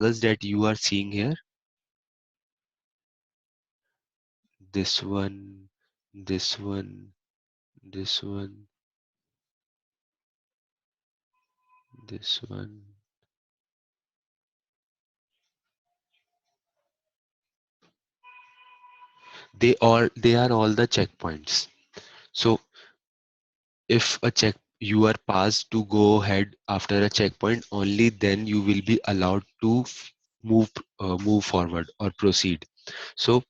that you are seeing here, this one, this one, this one, this one, they are all the checkpoints. So if a check you are passed to go ahead after a checkpoint, only then you will be allowed to move move forward or proceed. So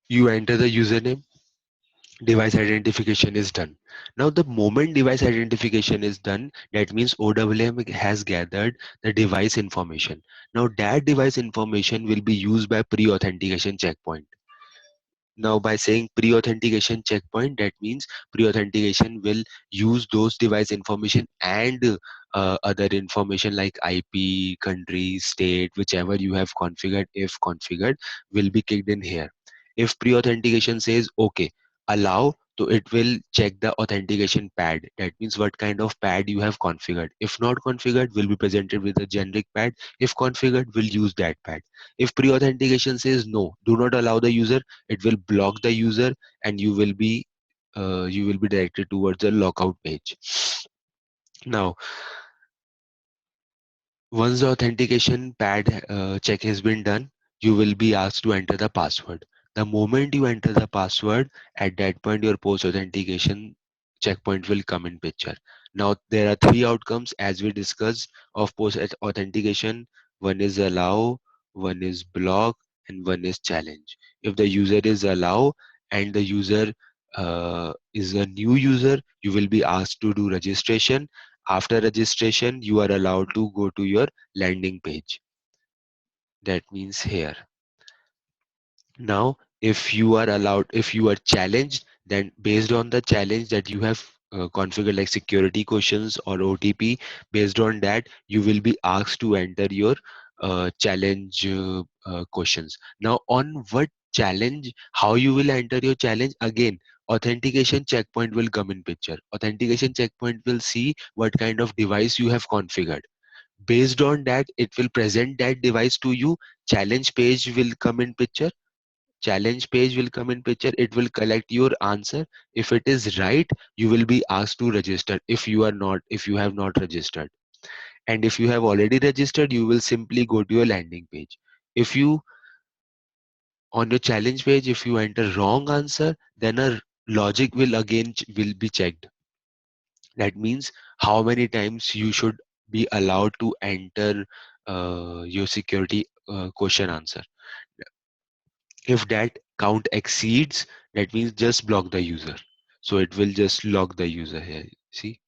you enter the username, device identification is done. Now the moment device identification is done, that means OWM has gathered the device information. Now that device information will be used by pre-authentication checkpoint. Now by saying pre-authentication checkpoint, that means pre-authentication will use those device information and other information like IP, country, state, whichever you have configured, if configured, will be kicked in here. If pre-authentication says okay, allow, so it will check the authentication pad. That means what kind of pad you have configured. If not configured, will be presented with a generic pad. If configured, will use that pad. If pre-authentication says no, do not allow the user, it will block the user and you will be directed towards the lockout page. Now once the authentication pad check has been done, you will be asked to enter the password. The moment you enter the password, at that point your post authentication checkpoint will come in picture. Now there are three outcomes as we discussed of post authentication. One is allow, one is block, and one is challenge. If the user is allow and the user is a new user, you will be asked to do registration. After registration, you are allowed to go to your landing page. That means here. Now, if you are allowed, if you are challenged, then based on the challenge that you have configured, like security questions or OTP, based on that, you will be asked to enter your challenge questions. Now, on what challenge, how you will enter your challenge? Again, authentication checkpoint will come in picture. Authentication checkpoint will see what kind of device you have configured. Based on that, it will present that device to you. Challenge page will come in picture. Challenge page will come in picture. It will collect your answer. If it is right, you will be asked to register. If you are not, if you have not registered, and if you have already registered, you will simply go to your landing page. If you, on your challenge page, if you enter wrong answer, then a logic will again will be checked. That means how many times you should be allowed to enter your security question answer. If that count exceeds, that means just block the user. So it will just lock the user here. See?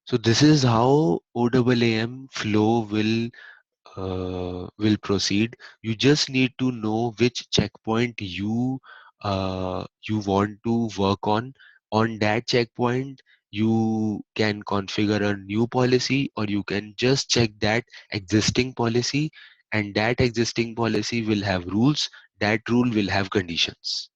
So this is how OAAM flow will proceed. You just need to know which checkpoint you want to work on. On that checkpoint, you can configure a new policy, or you can just check that existing policy, and that existing policy will have rules. That rule will have conditions.